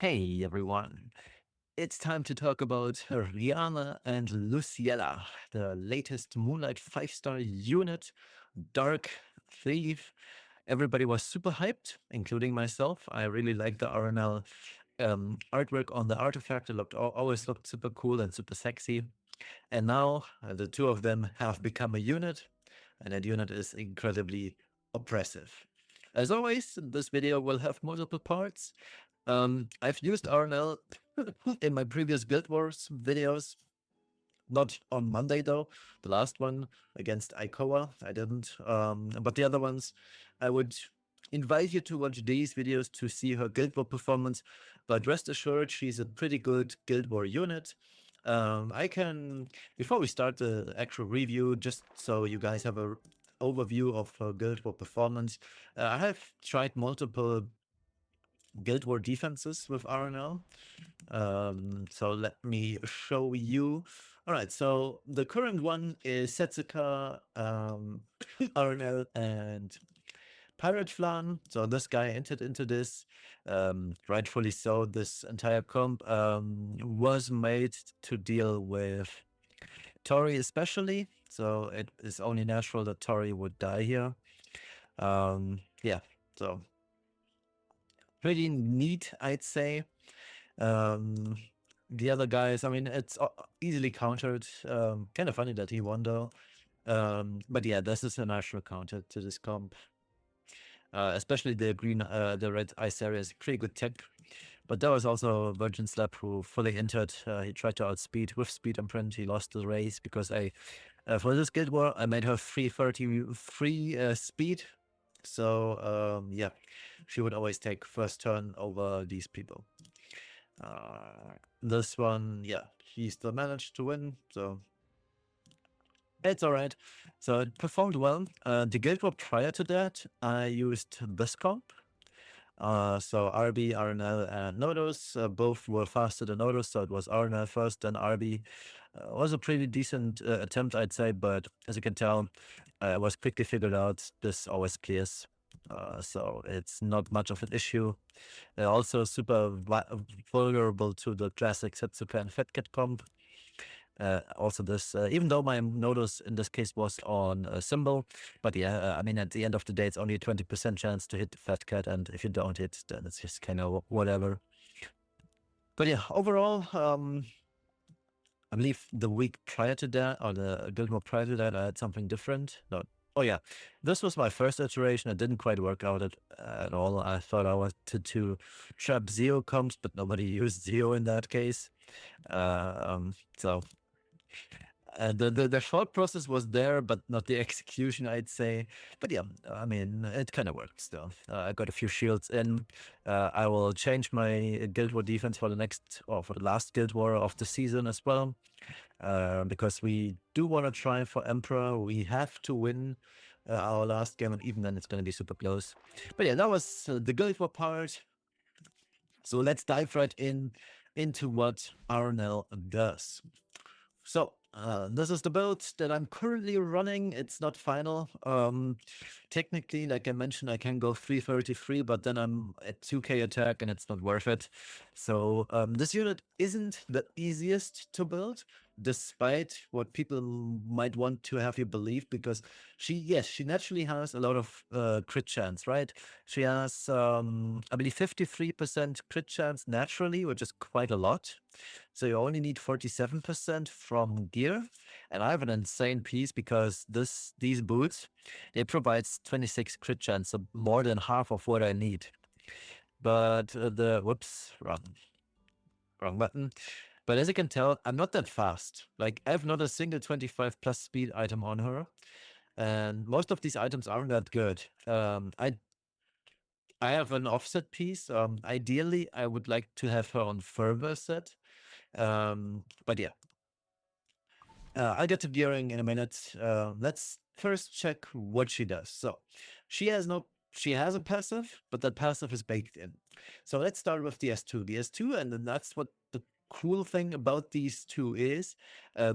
Hey everyone, it's time to talk about Rhianna and Luciella, the latest Moonlight 5-star unit, Dark Thief. Everybody was super hyped, including myself. I really liked the RnL artwork on the artifact. It always looked super cool and super sexy. And now the two of them have become a unit, and that unit is incredibly oppressive. As always, this video will have multiple parts. I've used RnL in my previous Guild Wars videos, not on Monday though. The last one against Ikoa, I didn't. But the other ones, I would invite you to watch these videos to see her Guild War performance. But rest assured, she's a pretty good Guild War unit. I can, before we start the actual review, just so you guys have a overview of her Guild War performance, I have tried multiple Guild War defenses with RnL. So let me show you. All right, so the current one is Setsuka, RnL, and Pirate Flan. So this guy entered into this, rightfully so. This entire comp was made to deal with Tori especially. So it is only natural that Tori would die here. Yeah, so pretty neat, I'd say. The other guys, I mean, it's easily countered. Kind of funny that he won though. But yeah, this is a natural counter to this comp. Especially the red ice area is pretty good tech. But there was also Virgin Slap who fully entered. He tried to outspeed with speed imprint. He lost the race because for this Guild War, I made her 333 speed. So yeah, she would always take first turn over these people. This one, yeah, she still managed to win, so it's all right. So it performed well. The Guild War prior to that, I used this comp. So RB, RnL, and Nodus both were faster than Nodus, so it was RnL first, then RB. Was a pretty decent attempt, I'd say, but as you can tell, it was quickly figured out. This always clears, so it's not much of an issue. Also super vulnerable to the classic Setsuka and Fatcat comp. Also this, even though my Nodus in this case was on a symbol, but yeah, I mean, at the end of the day, it's only a 20% chance to hit the Fat Cat, and if you don't hit, then it's just kind of whatever. But yeah, overall, I believe the week prior to that, or the Guild War prior to that, I had something different. No, oh yeah, this was my first iteration. It didn't quite work out at all. I thought I wanted to trap Zero comps, but nobody used Zero in that case. So the thought process was there, but not the execution, I'd say. But yeah, I mean, it kind of worked still. I got a few shields in. I will change my Guild War defense for the last Guild War of the season as well. Because we do want to try for Emperor. We have to win our last game, and even then it's going to be super close. But yeah, that was the Guild War part. So let's dive right into what RnL does. So this is the build that I'm currently running. It's not final. Technically, like I mentioned, I can go 333, but then I'm at 2k attack and it's not worth it. So this unit isn't the easiest to build, despite what people might want to have you believe, because she naturally has a lot of crit chance, right? She has, I believe, 53% crit chance naturally, which is quite a lot. So you only need 47% from gear. And I have an insane piece because these boots, they provide 26 crit chance, so more than half of what I need. But wrong button. But as you can tell, I'm not that fast. Like, I have not a single 25 plus speed item on her. And most of these items aren't that good. I have an offset piece. Ideally, I would like to have her on fervor set. But yeah, I'll get to gearing in a minute. Let's first check what she does. So she has a passive, but that passive is baked in. So let's start with the S2. The S2, and then that's what the cool thing about these two is.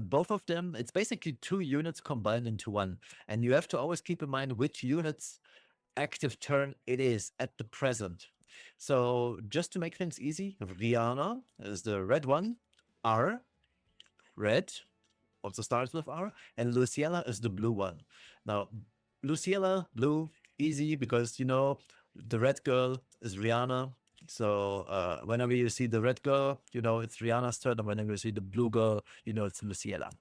Both of them, it's basically two units combined into one. And you have to always keep in mind which unit's active turn it is at the present. So just to make things easy, Rhianna is the red one, R, red, also starts with R, and Luciella is the blue one. Now, Luciella, blue, easy because, you know, the red girl is Rhianna. So whenever you see the red girl, you know it's Rhianna's turn, and whenever you see the blue girl, you know it's Luciella.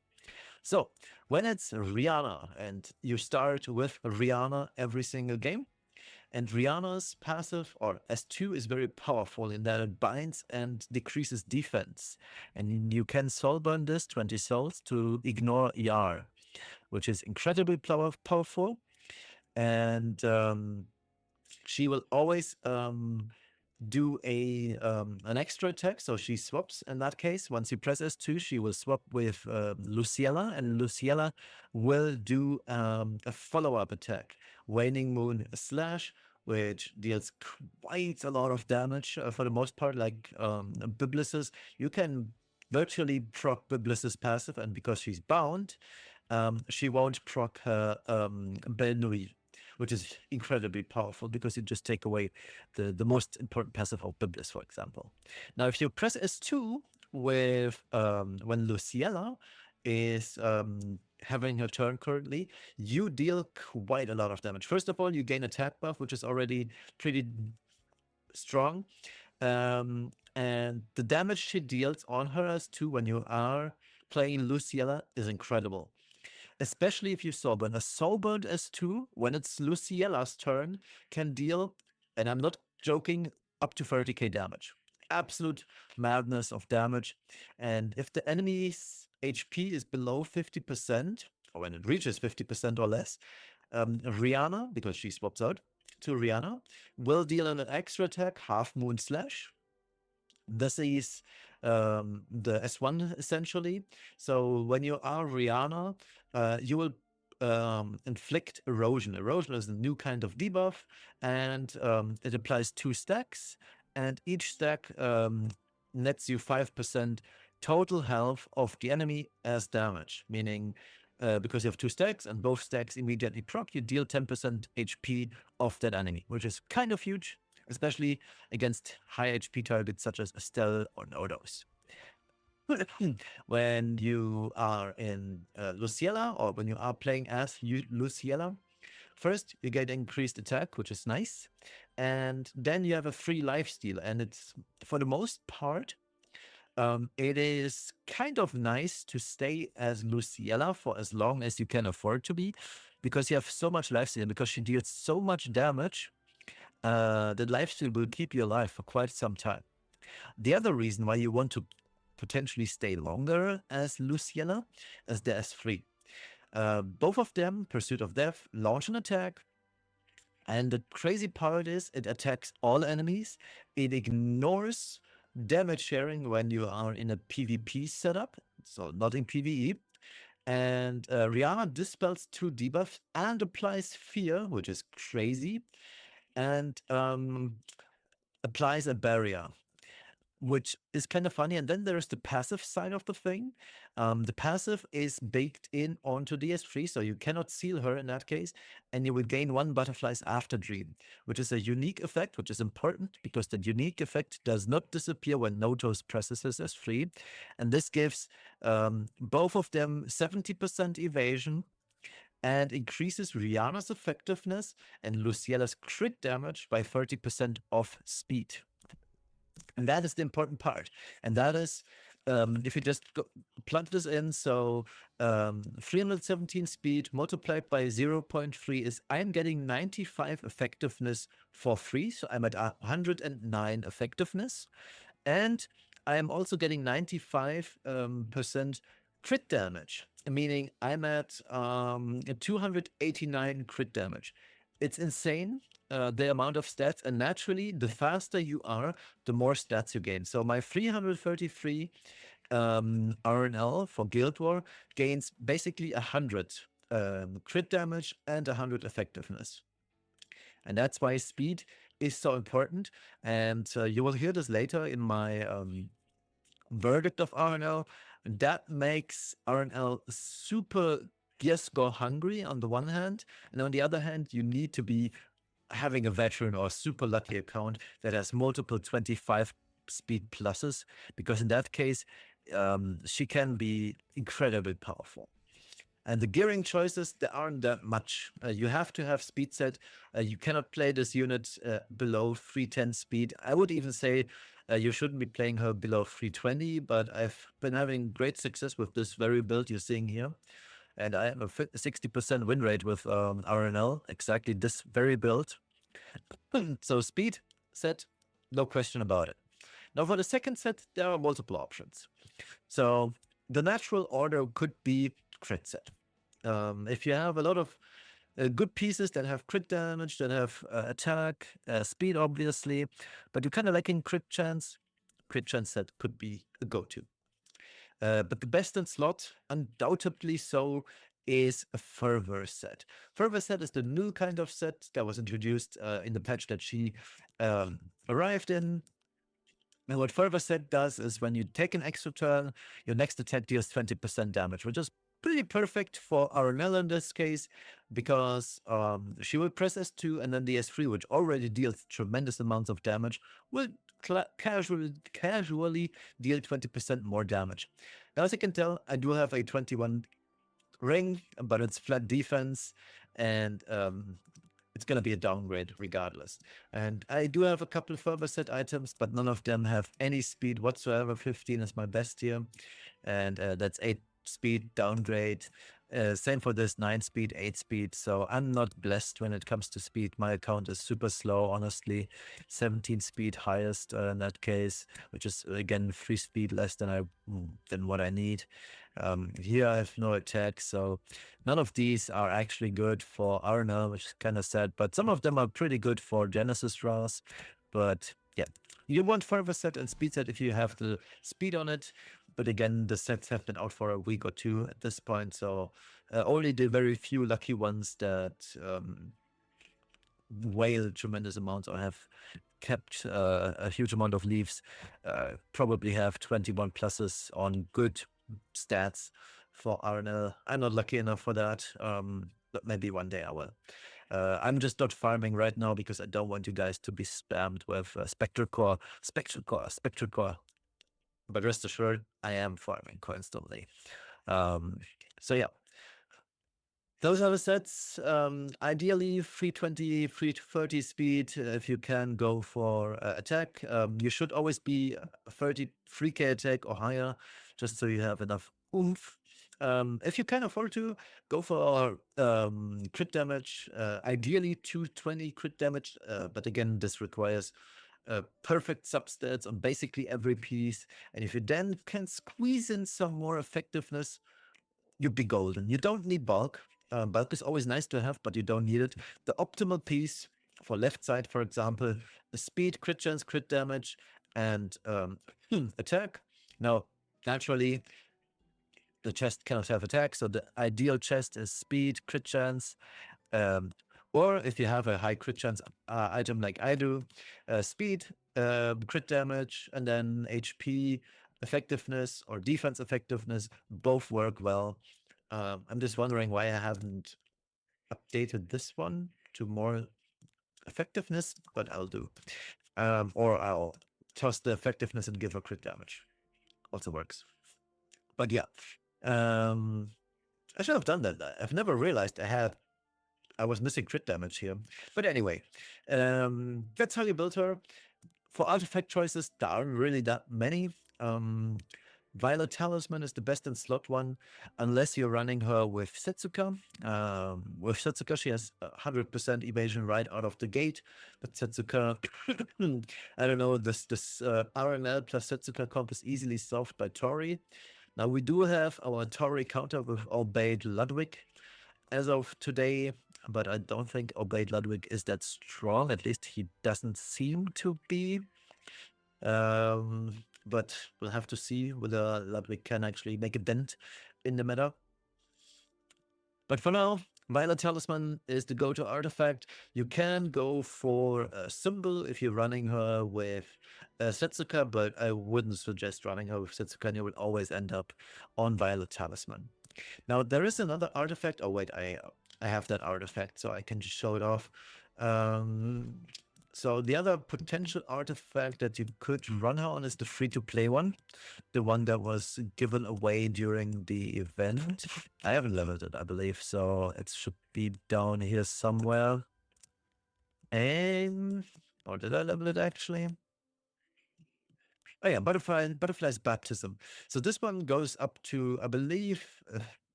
So when it's Rhianna and you start with Rhianna every single game, and Rhianna's passive, or S2, is very powerful in that it binds and decreases defense. And you can soul burn this 20 souls to ignore ER, which is incredibly powerful. And she will always do an extra attack. So she swaps in that case. Once you press S2, she will swap with Luciella, and Luciella will do a follow-up attack, Waning Moon Slash, which deals quite a lot of damage for the most part, like Biblis's. You can virtually proc Biblis's passive, and because she's bound, she won't proc her Belle Nuit, which is incredibly powerful because you just take away the most important passive of Biblis, for example. Now, if you press S2 with when Luciella is having her turn currently, you deal quite a lot of damage. First of all, you gain attack buff, which is already pretty strong. And the damage she deals on her S2 when you are playing Luciella is incredible. Especially if you soulburn. A soulburned S2, when it's Luciella's turn, can deal, and I'm not joking, up to 30k damage. Absolute madness of damage. And if the enemy's HP is below 50%, or when it reaches 50% or less, Rhianna, because she swaps out to Rhianna, will deal an extra attack, Half Moon Slash. This is the S1 essentially. So when you are Rhianna, you will inflict erosion. Erosion is a new kind of debuff, and it applies 2 stacks, and each stack nets you 5% total health of the enemy as damage, meaning because you have 2 stacks and both stacks immediately proc, you deal 10% HP of that enemy, which is kind of huge, especially against high HP targets such as Estelle or Nodos. When you are in Luciella, or when you are playing as Luciella, first you get increased attack, which is nice, and then you have a free lifesteal, and it's, for the most part, it is kind of nice to stay as Luciella for as long as you can afford to be, because you have so much lifesteal, because she deals so much damage. The lifesteal will keep you alive for quite some time. The other reason why you want to potentially stay longer as Luciella is the S3. Both of them, Pursuit of Death, launch an attack. And the crazy part is it attacks all enemies. It ignores damage sharing when you are in a PvP setup, so not in PvE. And Rhianna dispels 2 debuffs and applies Fear, which is crazy, and applies a barrier, which is kind of funny. And then there's the passive side of the thing. The passive is baked in onto DS3, so you cannot seal her in that case, and you will gain 1 Butterfly's After Dream, which is a unique effect, which is important because the unique effect does not disappear when Notos presses his S3, and this gives both of them 70% evasion and increases Rhianna's effectiveness and Luciella's crit damage by 30% off speed. And that is the important part. And that is, if you just plug this in, so 317 speed multiplied by 0.3 is, I'm getting 95 effectiveness for free. So I'm at 109 effectiveness. And I'm also getting 95% crit damage, meaning I'm at 289 crit damage. It's insane, the amount of stats, and naturally, the faster you are, the more stats you gain. So my 333 RnL for Guild War gains basically 100 crit damage and 100 effectiveness. And that's why speed is so important. And you will hear this later in my verdict of RnL. That makes RnL super gear score hungry on the one hand, and on the other hand, you need to be having a veteran or super lucky account that has multiple 25 speed pluses, because in that case, she can be incredibly powerful. And the gearing choices, there aren't that much. You have to have speed set. You cannot play this unit below 310 speed. I would even say you shouldn't be playing her below 320, but I've been having great success with this very build you're seeing here. And I have a 60% win rate with RnL, exactly this very build. So speed set, no question about it. Now for the second set, there are multiple options. So the natural order could be crit set. If you have a lot of good pieces that have crit damage, that have attack, speed obviously, but you're kind of lacking crit chance set could be a go-to. But the best in slot, undoubtedly so, is a fervor set. Fervor set is the new kind of set that was introduced in the patch that she arrived in. And what fervor set does is when you take an extra turn, your next attack deals 20% damage, which is pretty perfect for RnL in this case, because she will press S2 and then the S3, which already deals tremendous amounts of damage, will casually deal 20% more damage. Now, as you can tell, I do have a 21 ring, but it's flat defense, and it's going to be a downgrade regardless. And I do have a couple of fervor set items, but none of them have any speed whatsoever. 15 is my best here, and that's 8 speed downgrade. Same for this, 9 speed, 8 speed. So I'm not blessed when it comes to speed. My account is super slow, honestly. 17 speed highest in that case, which is again 3 speed less than what I need. Here I have no attack, so none of these are actually good for RnL, which is kind of sad, but some of them are pretty good for Genesis draws. But yeah, you want fervor set and speed set if you have the speed on it. But again, the sets have been out for a week or two at this point, so only the very few lucky ones that whale tremendous amounts or have kept a huge amount of leaves probably have 21 pluses on good stats for RnL. I'm not lucky enough for that, but maybe one day I will. I'm just not farming right now because I don't want you guys to be spammed with Spectral Core. But rest assured, I am farming constantly. So yeah, those are the sets. Ideally 320, 330 speed. If you can go for attack, you should always be 33k attack or higher, just so you have enough oomph. If you can afford to, go for crit damage. Ideally 220 crit damage, but again, this requires perfect substats on basically every piece. And if you then can squeeze in some more effectiveness, you'd be golden. You don't need bulk. Bulk is always nice to have, but you don't need it. The optimal piece for left side, for example, the speed, crit chance, crit damage, and attack. Now, naturally, the chest cannot have attack, so the ideal chest is speed, crit chance, or if you have a high crit chance item like I do, speed, crit damage, and then HP, effectiveness, or defense effectiveness, both work well. I'm just wondering why I haven't updated this one to more effectiveness, but I'll do. Or I'll toss the effectiveness and give her crit damage. Also works. But yeah, I should have done that. I've never realized I was missing crit damage here. But anyway, that's how you build her. For artifact choices, there aren't really that many. Violet Talisman is the best in slot one, unless you're running her with Setsuka. With Setsuka, she has 100% evasion right out of the gate. But Setsuka, I don't know, this RnL plus Setsuka comp is easily solved by Tori. Now we do have our Tori counter with Obeyed Ludwig as of today, but I don't think Obeyed Ludwig is that strong. At least he doesn't seem to be. But we'll have to see whether Ludwig can actually make a dent in the meta. But for now, Violet Talisman is the go-to artifact. You can go for a symbol if you're running her with Setsuka, but I wouldn't suggest running her with Setsuka, and you will always end up on Violet Talisman. Now, there is another artifact. Oh, wait, I have that artifact, so I can just show it off. So the other potential artifact that you could run her on is the free-to-play one, the one that was given away during the event. I haven't leveled it, I believe, so it should be down here somewhere. Or did I level it actually? Oh yeah, butterfly's baptism. So this one goes up to, I believe,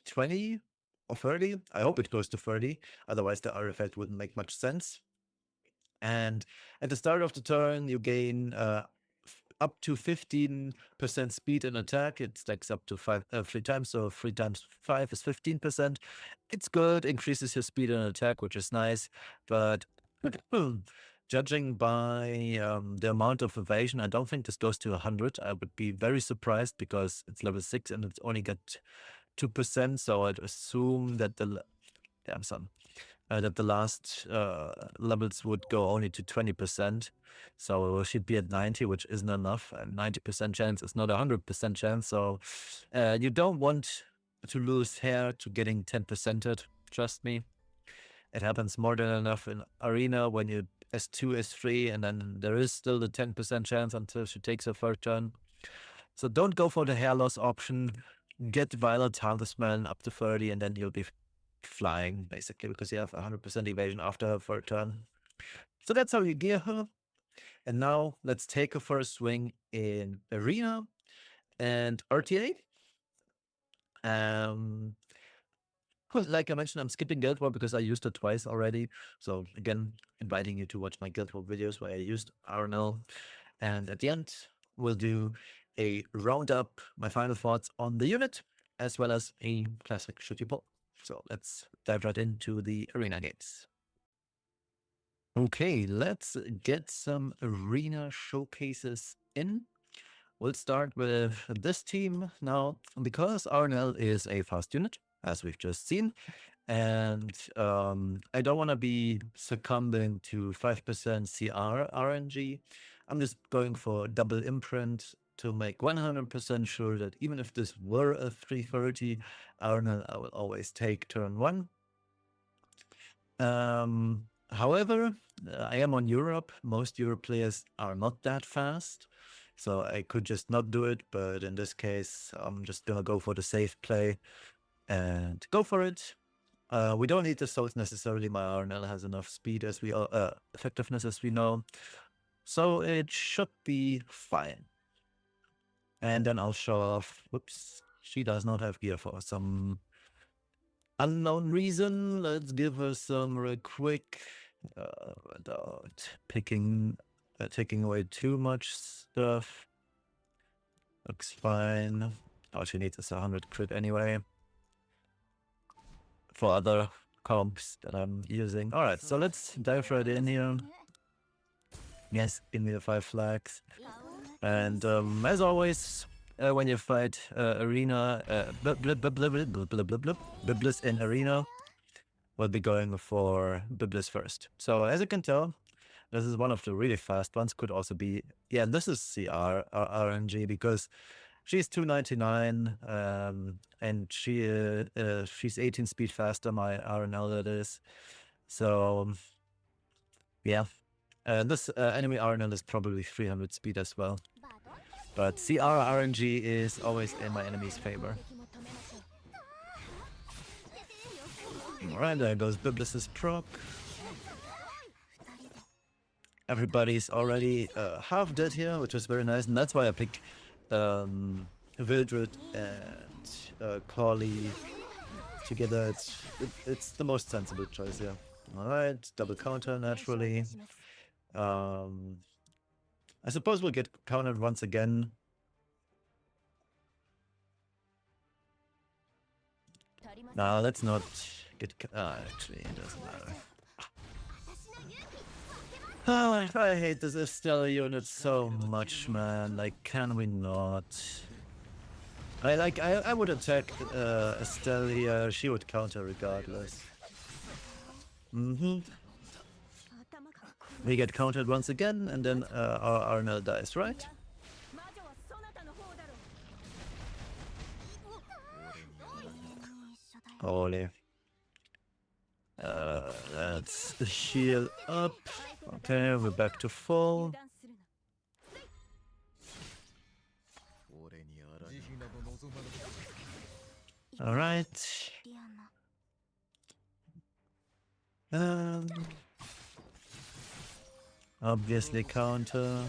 20 or 30. I hope it goes to 30. Otherwise, the artifact wouldn't make much sense. And at the start of the turn, you gain up to 15% speed and attack. It stacks up to 3 times, so 3 times 5 is 15%. It's good, increases your speed and attack, which is nice, but judging by the amount of evasion, I don't think this goes to 100. I would be very surprised because it's level 6 and it's only got 2%, so I'd assume that that the last levels would go only to 20%. So she'd be at 90, which isn't enough. And 90% chance is not 100% chance. So you don't want to lose hair to getting 10%ed. Trust me. It happens more than enough in Arena when you S2, S3, and then there is still the 10% chance until she takes her third turn. So don't go for the hair loss option. Get Violet Talisman up to 30, and then you'll be flying, basically, because you have 100% evasion after her third turn. So that's how you gear her. And now let's take her for a swing in Arena and RTA. Like I mentioned, I'm skipping Guild War because I used it twice already. So again, inviting you to watch my Guild War videos where I used RnL. And at the end, we'll do a roundup, my final thoughts on the unit, as well as a classic shooty poll. So let's dive right into the Arena games. Okay, let's get some Arena showcases in. We'll start with this team now, because RnL is a fast unit, as we've just seen, and I don't want to be succumbing to 5% CR RNG. I'm just going for double imprint to make 100% sure that even if this were a 330 RnL, I will always take turn 1. However, I am on Europe. Most Europe players are not that fast, so I could just not do it. But in this case, I'm just gonna go for the safe play and go for it. We don't need the souls necessarily. My RnL has enough speed as we effectiveness as we know, so it should be fine. And then I'll show off. Whoops, she does not have gear for some unknown reason. Let's give her some real quick without taking away too much stuff. Looks fine. All she needs is 100 crit anyway for other comps that I'm using. All right, so let's dive right in here. Yes, give me the 5 flags. And as always, when you fight Arena, Biblis in Arena, we'll be going for Biblis first. So as you can tell, this is one of the really fast ones. Could also be, yeah, this is CR RNG because she's 299 and she's 18 speed faster, my RnL that is. So yeah, this enemy RnL is probably 300 speed as well. But CR RNG is always in my enemy's favor. Alright, there goes Biblis' proc. Everybody's already half dead here, which is very nice, and that's why I picked Vildred and Corley together. It's the most sensible choice here. Alright, double counter naturally. I suppose we'll get countered once again. No, let's not get... actually, it doesn't matter. Oh, I hate this Estelle unit so much, man. Like, can we not? I would attack Estelle here. She would counter regardless. We get countered once again, and then our RnL dies, right? Holy. Let's heal up. Okay, we're back to full. Alright. Obviously counter,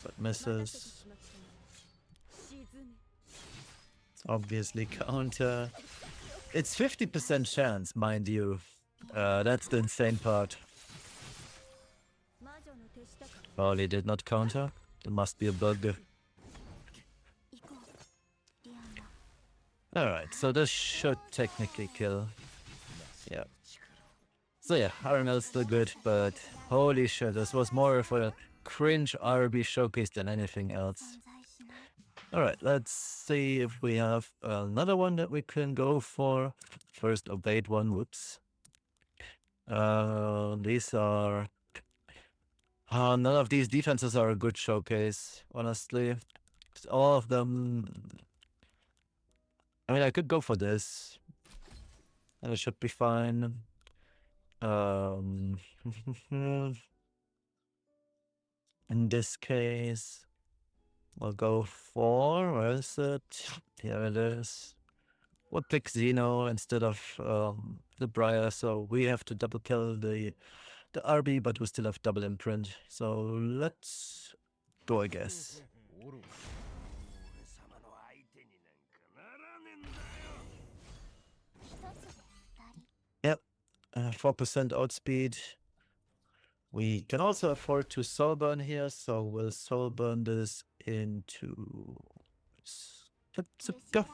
but misses. Obviously counter. It's 50% chance, mind you. That's the insane part. Oh, he did not counter. There must be a bug. Alright, so this should technically kill. Yeah. So yeah, RnL is still good, but holy shit, this was more of a cringe RB showcase than anything else. Alright, let's see if we have another one that we can go for. First obeyed one, whoops. These are... none of these defenses are a good showcase, honestly. All of them... I mean, I could go for this. And it should be fine. In this case, we'll go for... Where is it? Here it is. We'll pick Xeno instead of the Briar, so we have to double kill the RB, but we still have double imprint. So let's go, I guess. Yep, 4% outspeed. We can also afford to soul burn here, so we'll soul burn this into... go.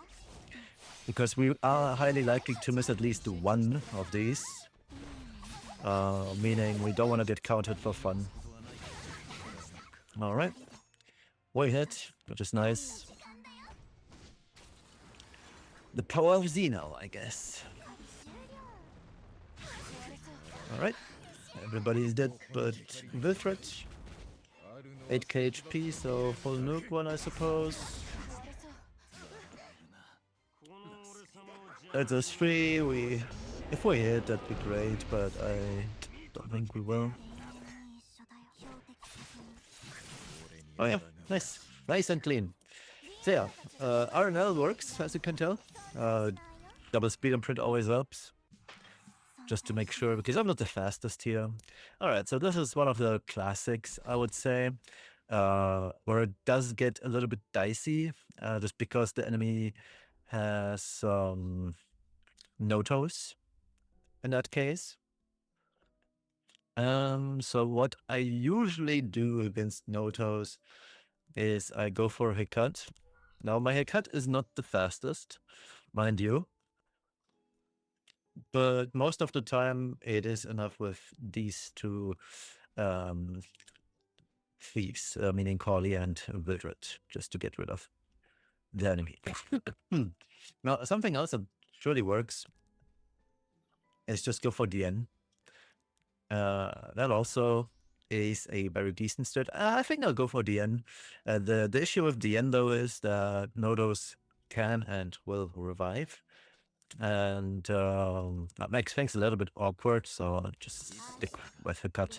Because we are highly likely to miss at least one of these. Meaning we don't want to get countered for fun. Alright. One hit, which is nice. The power of Xeno, I guess. Alright. Everybody is dead but Wilfred. 8k HP, so full nuke one, I suppose. That's a 3. If we hit, that'd be great, but I don't think we will. Oh yeah, nice. Nice and clean. So yeah, RnL works, as you can tell. Double speed imprint always helps. Just to make sure, because I'm not the fastest here. Alright, so this is one of the classics, I would say. Where it does get a little bit dicey, just because the enemy has no toes in that case. So what I usually do against no toes is I go for a haircut. Now my haircut is not the fastest, mind you, but most of the time it is enough with these two thieves, meaning Corley and Wildred, just to get rid of the enemy. Now something else that surely works is just go for DN. That also is a very decent strat. I think I'll go for DN. The issue with DN though is that Nodos can and will revive. And that makes things a little bit awkward, so I'll just stick with the cut.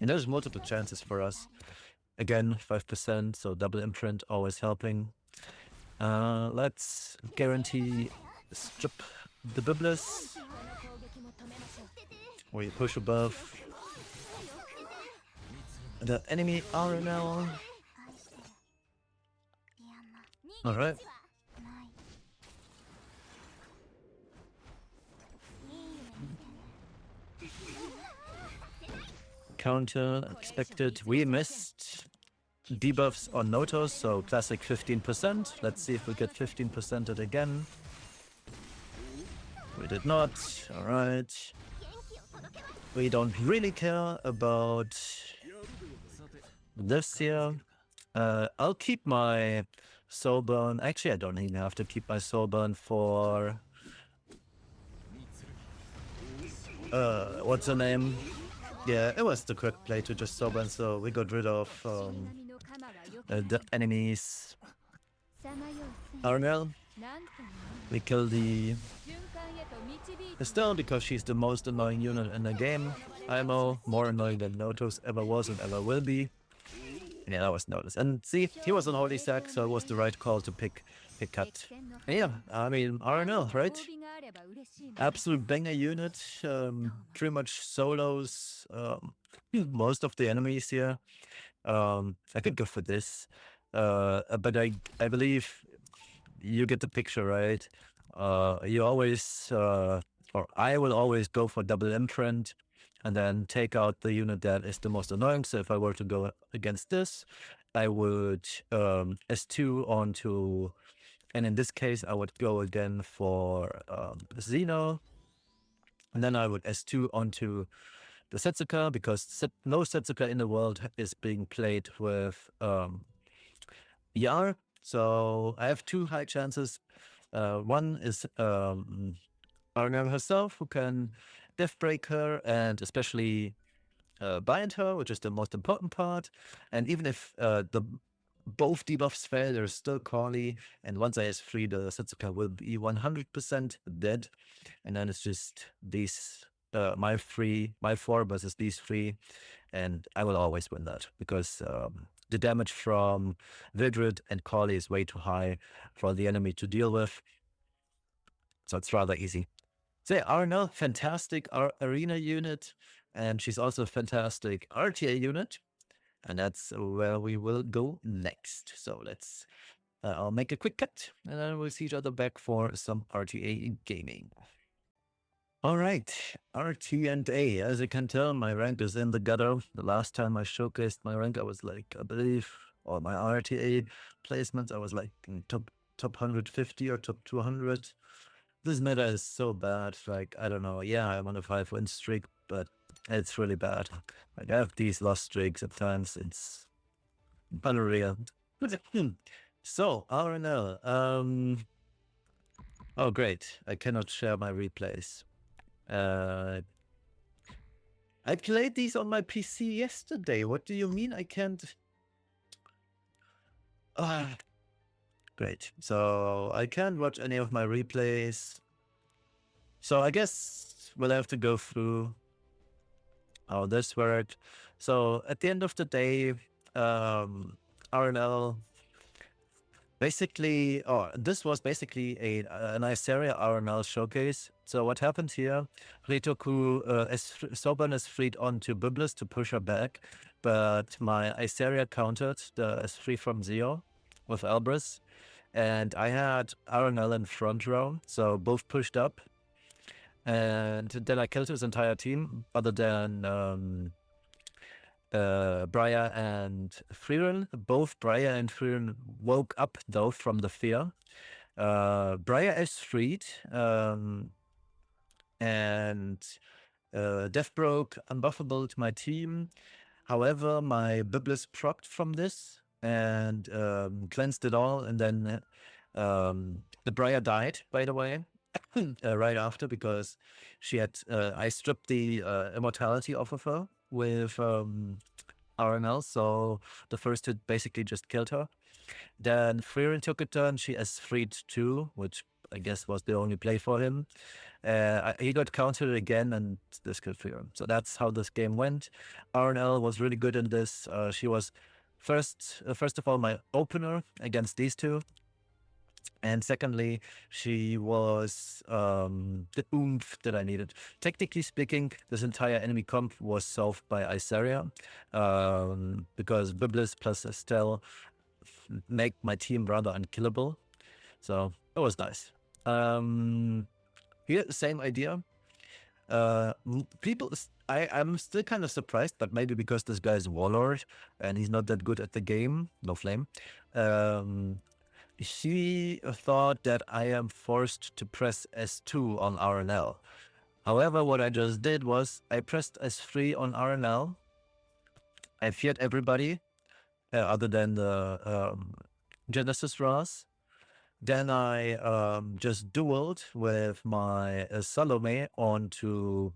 And there's multiple chances for us. Again, 5%, so double imprint always helping. Let's guarantee strip the Biblis. We push above the enemy RnL. Alright. Counter expected. We missed debuffs on Notos, so classic 15%. Let's see if we get 15% it again. We did not. Alright. We don't really care about this here. I'll keep my soul burn. Actually, I don't even have to keep my soul burn for... what's her name? Yeah, it was the correct play to just soul burn, so we got rid of the enemies. RnL. We kill the Estelle because she's the most annoying unit in the game. IMO, more annoying than Notos ever was and ever will be. Yeah, that was Notus. And see, he was on Holy Sack, so it was the right call to pick Cut. And yeah, I mean, RnL, right? Absolute banger unit. Pretty much solos most of the enemies here. I could go for this. But I believe you get the picture, right? You always, or I will always go for double imprint and then take out the unit that is the most annoying. So if I were to go against this, I would S2 onto, and in this case, I would go again for Xeno. And then I would S2 onto the Setsuka, because no Setsuka in the world is being played with ER. So I have two high chances. One is RnL herself, who can death break her and especially bind her, which is the most important part. And even if both debuffs fail, there's still Corley, and once I S3, the Setsuka will be 100% dead. And then it's just these, my four versus these three, and I will always win that, because the damage from Vidrid and Corley is way too high for the enemy to deal with. So it's rather easy. So yeah, RnL, fantastic arena unit, and she's also a fantastic RTA unit. And that's where we will go next. So let's, I'll make a quick cut, and then we'll see each other back for some RTA gaming. All right, RT&A. As you can tell, my rank is in the gutter. The last time I showcased my rank, I was like, I believe, or my RTA placements, I was like in top 150 or top 200. This meta is so bad. Like, I don't know. Yeah, I'm on a 5-win streak, but it's really bad. Like, I have these lost streaks at times. It's unreal. So, RnL. Oh, great. I cannot share my replays. I played these on my PC yesterday. What do you mean I can't? Great. So I can't watch any of my replays. So I guess we'll have to go through how this worked. So at the end of the day, RnL basically, this was basically an Iseria RnL showcase. So what happened here, Ritoku Soban is freed onto Biblis to push her back, but my Iseria countered the S3 from Zeo with Elbrus, and I had RnL in front row, so both pushed up, and then I killed his entire team, other than Briar and Frieren. Both Briar and Frieren woke up though from the fear. Briar is freed, and Death broke unbuffable to my team. However, my Biblis procced from this and cleansed it all, and then the Briar died, by the way, right after, because she had I stripped the immortality off of her with RnL, so the first hit basically just killed her. Then Frieren took a turn, she S3'd too, which I guess was the only play for him. He got countered again, and this killed Frieren. So that's how this game went. RnL was really good in this. She was first of all my opener against these two. And secondly, she was the oomph that I needed. Technically speaking, this entire enemy comp was solved by Iseria, because Biblis plus Estelle make my team rather unkillable. So it was nice. Here, same idea. I'm still kind of surprised, but maybe because this guy is Warlord and he's not that good at the game, no flame. She thought that I am forced to press S2 on RnL. However, what I just did was I pressed S3 on RnL. I feared everybody other than the Genesis Ross. Then I just dueled with my Salome onto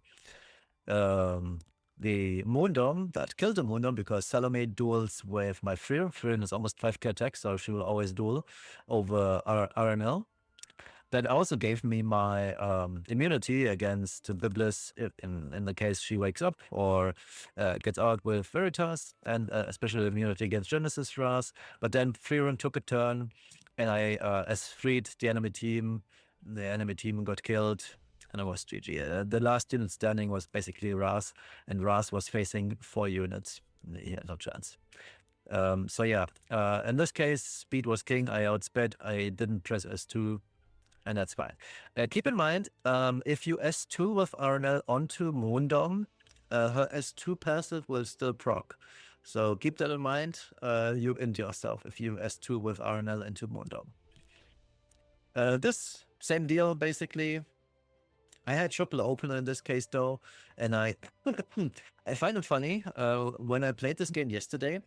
the Moondom that killed the Moondom, because Salome duels with my Frieren. Frieren is almost 5k attack, so she will always duel over RnL. that also gave me my immunity against Biblis in the case she wakes up or gets out with Veritas, and especially immunity against Genesis Ras. But then Freerun took a turn, and I freed the enemy team. The enemy team got killed, and it was GG. The last unit standing was basically Ras, and Ras was facing 4 units. He had no chance. So yeah, in this case, speed was king. I outsped. I didn't press S2, and that's fine. Keep in mind, if you S2 with RnL onto Moondom, her S2 passive will still proc. So keep that in mind. You into yourself if you S2 with RnL into Moondom. This same deal basically. I had triple opener in this case though, and I find it funny when I played this game yesterday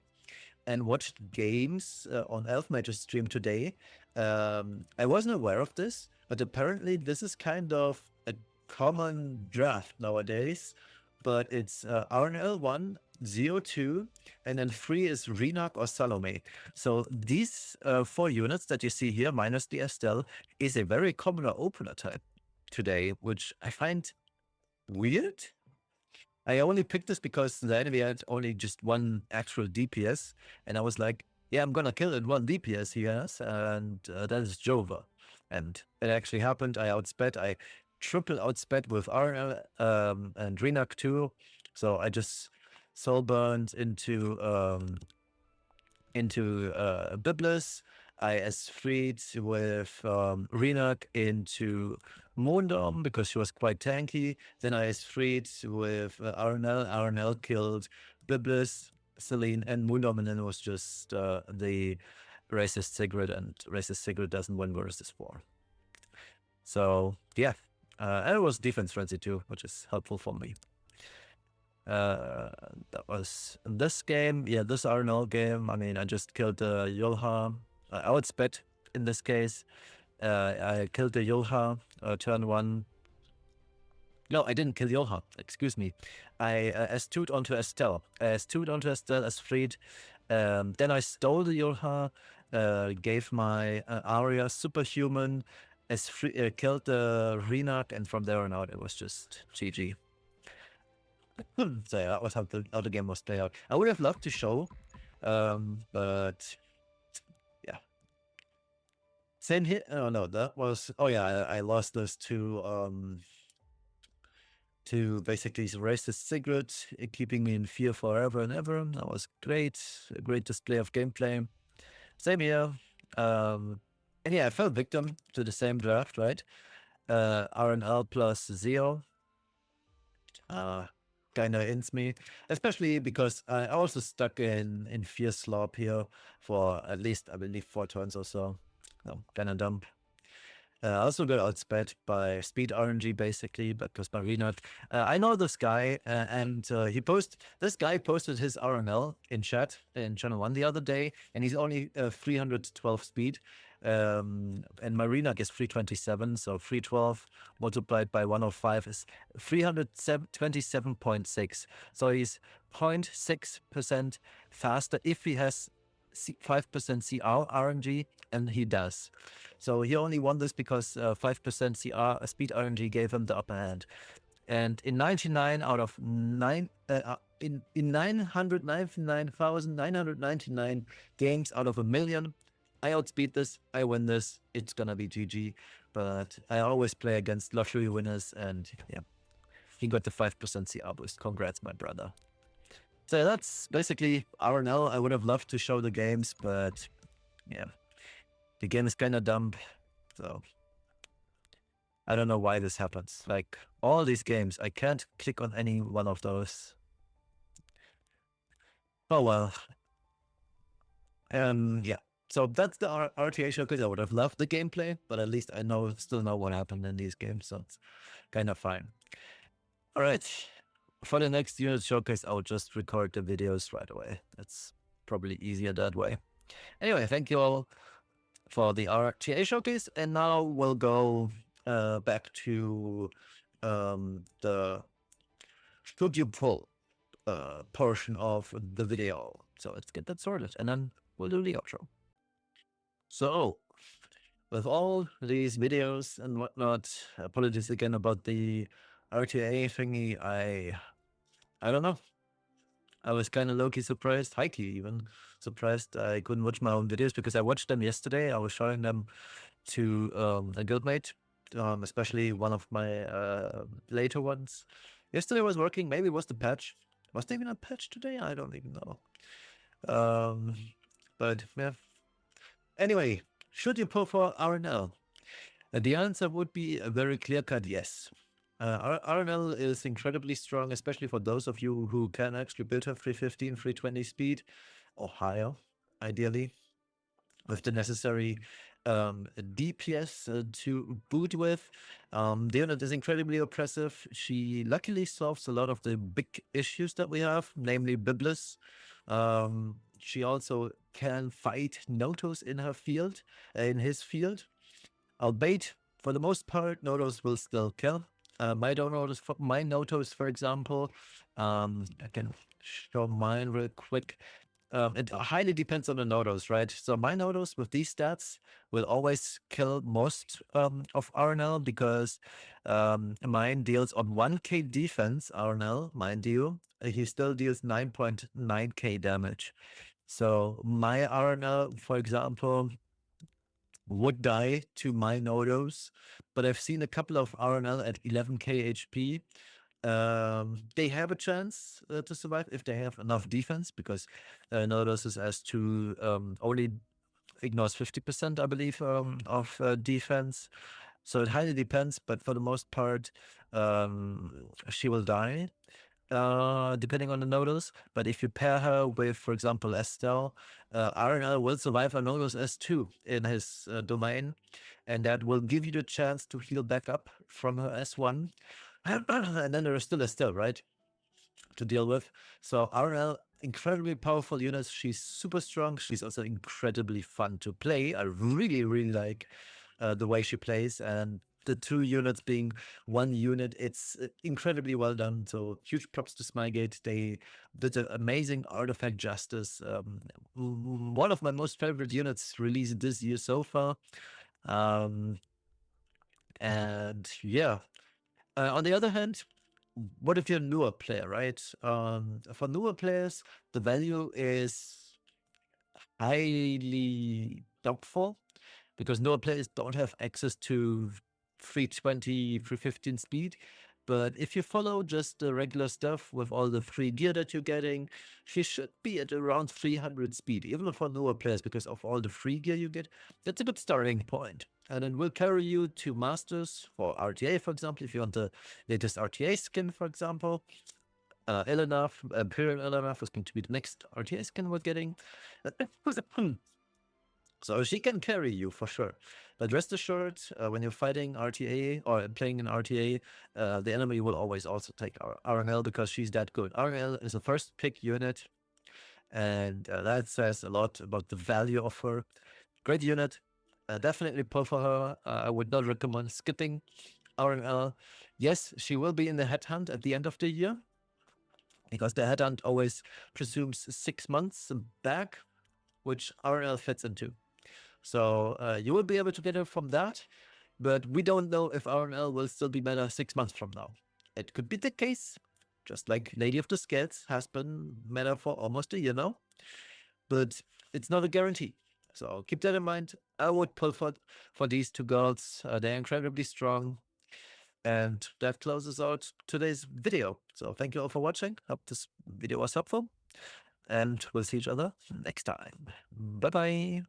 and watched games on Elf Mage's stream today. I wasn't aware of this, but apparently this is kind of a common draft nowadays. But it's RnL 1, Zeo 2, and then 3 is Renak or Salome. So these 4 units that you see here, minus the Estelle, is a very common opener type today, which I find weird. I only picked this because the enemy had only just 1 actual DPS, and I was like, yeah, I'm gonna kill it 1 DPS he has, and that is Jova. And it actually happened. I outsped. I triple outsped with RnL and Renak too. So I just soul burned into Biblis. I S3'd with Renak into Moondom because she was quite tanky. Then I S3'd with RnL. RnL killed Biblis, Celine, and Moondom, and then it was just the racist Sigrid, and racist Sigrid doesn't win versus 4. So yeah, and it was defense frenzy too, which is helpful for me. That was this game. Yeah, this RnL game. I mean, I just killed the Yulha. I outsped in this case. I killed the Yulha turn 1. No, I didn't kill Yulha. Excuse me. I S2'd onto Estelle. S2'd onto Estelle, S3'd. Then I stole the Yulha, gave my Arya superhuman, killed the Renak, and from there on out, it was just GG. So yeah, that was how the game was played out. I would have loved to show, but yeah. Same here. Oh no, that was. Oh yeah, I lost this to basically racist Sigrid, keeping me in fear forever and ever. That was great. A great display of gameplay. Same here. And yeah, I fell victim to the same draft, right? RnL plus Zeo. Kind of ends me, especially because I also stuck in Fear Slop here for at least, I believe, 4 turns or so. Kind of dumb. I also got outsped by speed RNG basically, because Marina. I know this guy, and this guy posted his RnL in chat in channel 1 the other day, and he's only 312 speed. And Marina gets 327, so 312 multiplied by 105 is 327.6. So he's 0.6% faster if he has 5% CR RNG, and he does. So he only won this because 5% CR speed RNG gave him the upper hand. And in 99 out of 999,999 games out of a million, I outspeed this, I win this, it's gonna be GG. But I always play against lottery winners, and yeah, he got the 5% CR boost. Congrats, my brother. So that's basically RnL. I would have loved to show the games, but yeah, the game is kind of dumb. So I don't know why this happens. Like all these games, I can't click on any one of those. Oh well. Yeah. So that's the RTA showcase. I would have loved the gameplay, but at least I still know what happened in these games, so it's kind of fine. All right. For the next unit showcase, I'll just record the videos right away. That's probably easier that way. Anyway, thank you all for the RTA showcase, and now we'll go back to the should you pull portion of the video. So let's get that sorted, and then we'll do the outro. So with all these videos and whatnot, apologies again about the RTA thingy. I don't know. I was kind of low-key surprised, high-key even surprised I couldn't watch my own videos because I watched them yesterday. I was showing them to a guildmate, especially one of my later ones. Yesterday was working. Maybe it was the patch. Was there even a patch today? I don't even know. But yeah. Anyway, should you pull for RnL? The answer would be a very clear-cut yes. RnL is incredibly strong, especially for those of you who can actually build a 315, 320 speed or higher, ideally, with the necessary DPS to boot with. The unit is incredibly oppressive. She luckily solves a lot of the big issues that we have, namely Biblis. She also can fight Notos in her field, in his field. Albeit, for the most part, Notos will still kill. My Notos, for example, I can show mine real quick. It highly depends on the Nodos, right? So my Nodos with these stats will always kill most of RnL because mine deals on 1k defense, RnL, mind you. He still deals 9.9k damage. So my RnL, for example, would die to my Nodos, but I've seen a couple of RnL at 11k HP. They have a chance to survive if they have enough defense, because Nodos is as to only ignores 50%, I believe, of defense. So it highly depends, but for the most part, she will die. Depending on the Nodos, but if you pair her with, for example, Estelle, RnL will survive a Nodos S2 in his domain, and that will give you the chance to heal back up from her S1. And then there is still Estelle, right, to deal with. So RnL, incredibly powerful unit. She's super strong. She's also incredibly fun to play. I really, really like the way she plays, and the two units being one unit, it's incredibly well done. So huge props to Smygate. They did an amazing artifact justice. One of my most favorite units released this year so far. And yeah, on the other hand, what if you're a newer player, right? For newer players, the value is highly doubtful because newer players don't have access to 320, 315 speed. But if you follow just the regular stuff with all the free gear that you're getting, she should be at around 300 speed, even for newer players, because of all the free gear you get. That's a good starting point. And then we'll carry you to Masters for RTA, for example, if you want the latest RTA skin, for example. Elenaf, Imperial Elenaf is going to be the next RTA skin we're getting. So she can carry you for sure. But rest assured, when you're fighting RTA or playing in RTA, the enemy will always also take our RnL because she's that good. RnL is a first pick unit, and that says a lot about the value of her. Great unit. Definitely pull for her. I would not recommend skipping RnL. Yes, she will be in the headhunt at the end of the year, because the headhunt always presumes 6 months back, which RnL fits into. So you will be able to get her from that, but we don't know if RnL will still be meta 6 months from now. It could be the case, just like Lady of the Scales has been meta for almost a year now, but it's not a guarantee. So keep that in mind. I would pull for these two girls. They're incredibly strong. And that closes out today's video. So thank you all for watching. Hope this video was helpful. And we'll see each other next time. Bye-bye.